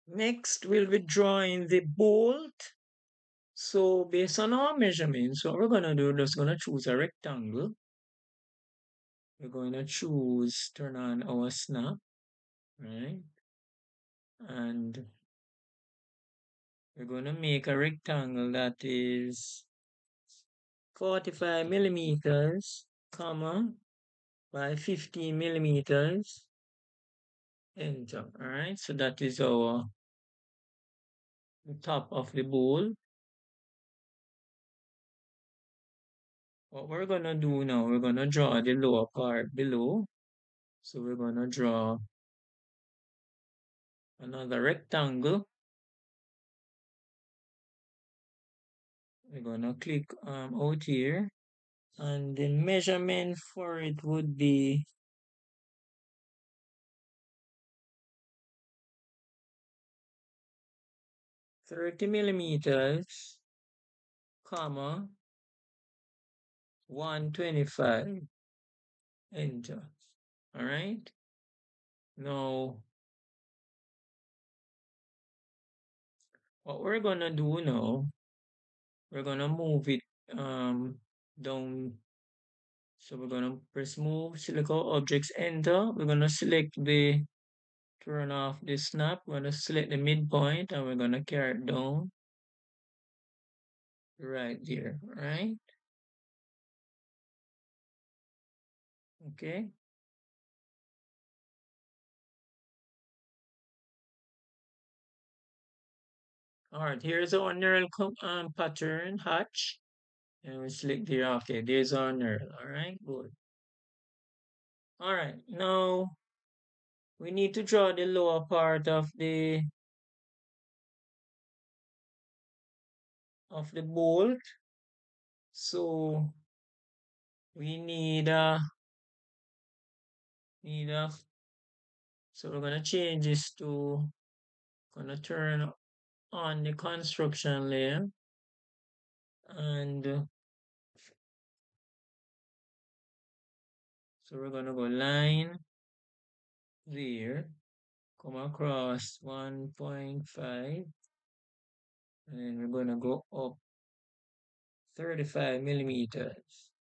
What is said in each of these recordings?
Next, we'll be drawing the bolt. So based on our measurements, what we're gonna do, we're just gonna choose a rectangle. We're going to choose, turn on our snap, right? And we're going to make a rectangle that is 45 millimeters, comma, by 15 millimeters, enter, all right? So that is our the top of the bowl. What we're going to do now, we're going to draw the lower part below. So we're going to draw another rectangle. We're going to click out here. And the measurement for it would be 30 millimeters, comma, 125, enter. All right. Now, what we're gonna do now, we're gonna move it down. So we're gonna press move, select all objects, enter. We're gonna select the turn off the snap. We're gonna select the midpoint and we're gonna carry it down right there. All right. Okay. All right, here's our neural pattern hatch. And we select there. Okay, there's our neural. All right, good. All right, now we need to draw the lower part of the bolt. So we need a so we're gonna change this to gonna turn on the construction layer and so we're gonna go line there, come across 1.5, and then we're gonna go up 35 millimeters.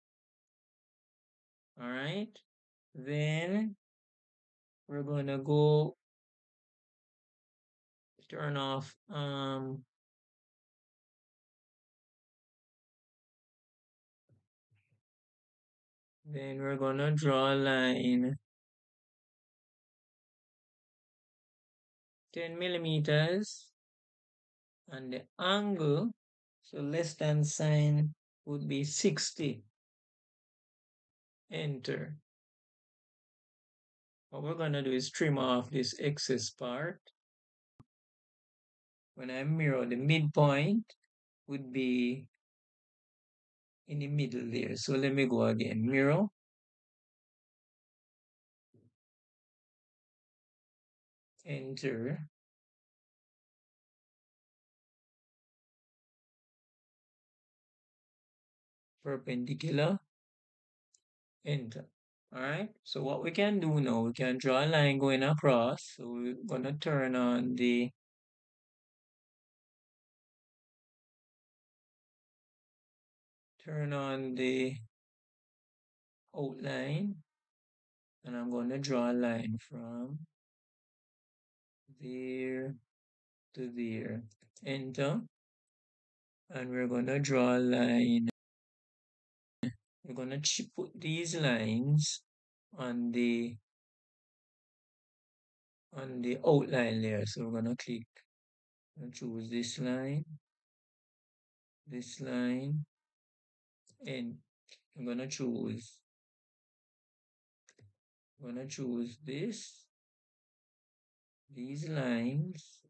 All right, then we're gonna go turn off then we're gonna draw a line 10 millimeters and the angle, so less than sign would be 60, enter. What we're gonna do is trim off this excess part. When I mirror, the midpoint would be in the middle there. So let me go again, mirror, enter, perpendicular, enter. All right, so what we can do now, we can draw a line going across. So we're gonna turn on the outline, and I'm gonna draw a line from there to there, enter, and we're gonna draw a line. We're gonna put these lines on the outline layer. So we're gonna click and choose this line, and I'm gonna choose these lines,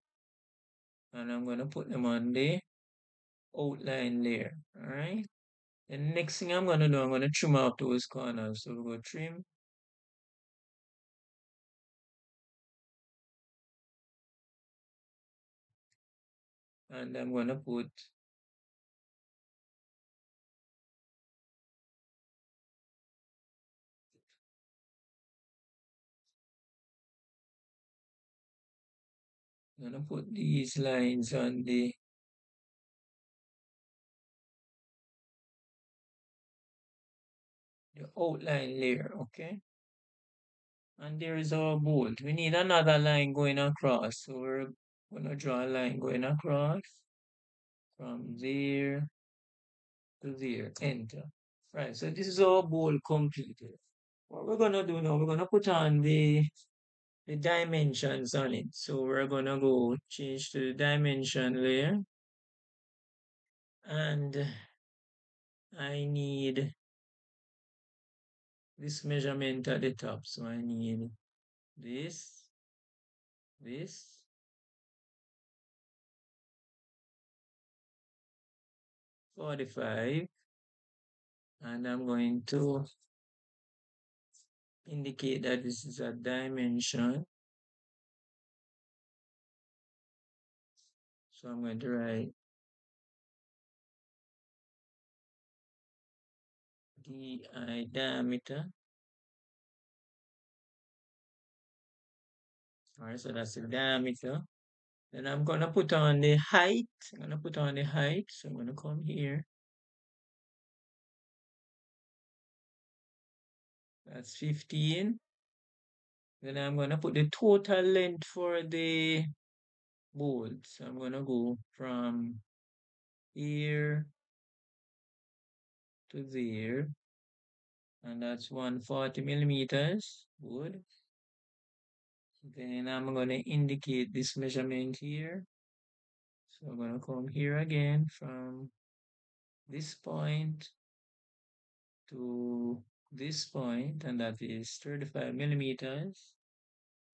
and I'm gonna put them on the outline layer. All right. The next thing I'm gonna do, I'm gonna trim out those corners. So we'll go trim, and I'm gonna put I'm gonna put these lines on the outline layer, okay? And there is our bolt. We need another line going across. So we're gonna draw a line going across from there to there. Enter. Right, so this is our bolt completed. What we're gonna do now, we're gonna put on the dimensions on it. So we're gonna go change to the dimension layer. And I need this measurement at the top. So I need this, this, 45, and I'm going to indicate that this is a dimension. So I'm going to write DI diameter. All right, so that's the diameter. Then I'm gonna put on the height. I'm gonna put on the height. So I'm gonna come here. That's 15. Then I'm gonna put the total length for the bolt. So I'm gonna go from here to there, and that's 140 millimeters. Good. Then I'm gonna indicate this measurement here. So I'm gonna come here again from this point to this point, and that is 35 millimeters.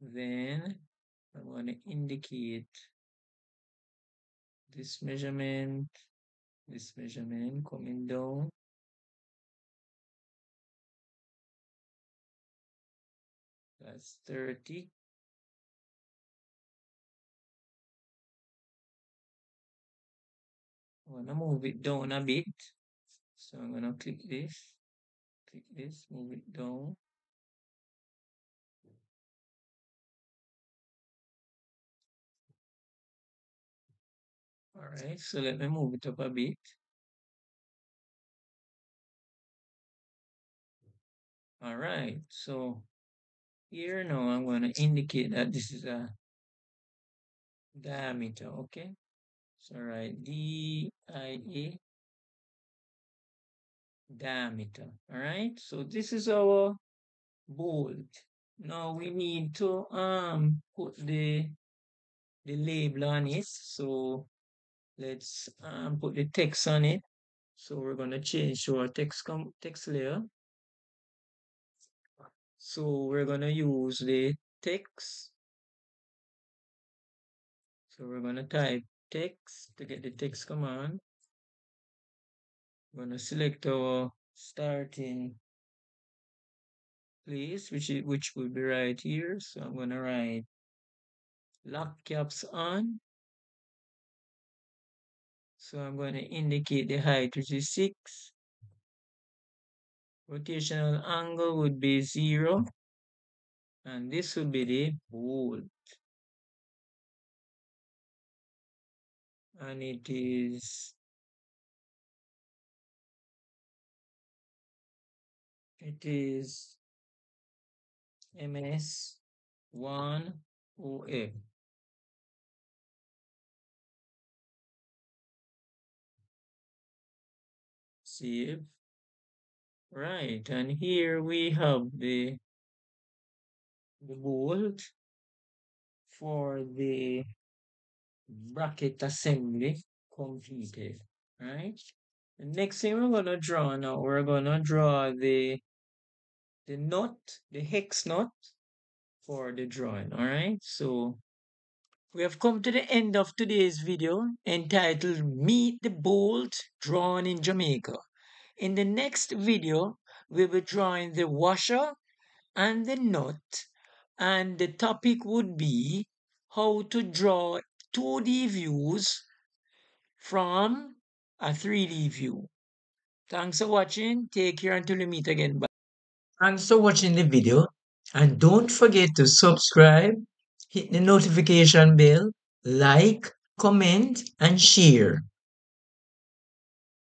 Then I'm gonna indicate this measurement coming down. That's 30. I'm gonna move it down a bit. So I'm gonna click this, move it down. All right, so let me move it up a bit. All right, so here now I'm going to indicate that this is a diameter, okay? So write DIA diameter, all right? So this is our bolt. Now we need to put the label on it. So let's put the text on it. So we're gonna change to our text layer. So we're gonna use the text. So we're gonna type text to get the text command. We're gonna select our starting place, which will be right here. So I'm gonna write lock caps on. So I'm gonna indicate the height, which is 6. Rotational angle would be 0. And this would be the bolt. And it is MS1OF. Save. Right, and here we have the bolt for the bracket assembly completed. Right? The next thing we're gonna draw now, we're gonna draw the nut, the hex nut for the drawing. All right, so we have come to the end of today's video entitled Meet the Bolt Drawn in Jamaica. In the next video, we'll be drawing the washer and the nut, and the topic would be how to draw 2D views from a 3D view. Thanks for watching. Take care until we meet again. Bye. Thanks for watching the video, and don't forget to subscribe, hit the notification bell, like, comment, and share.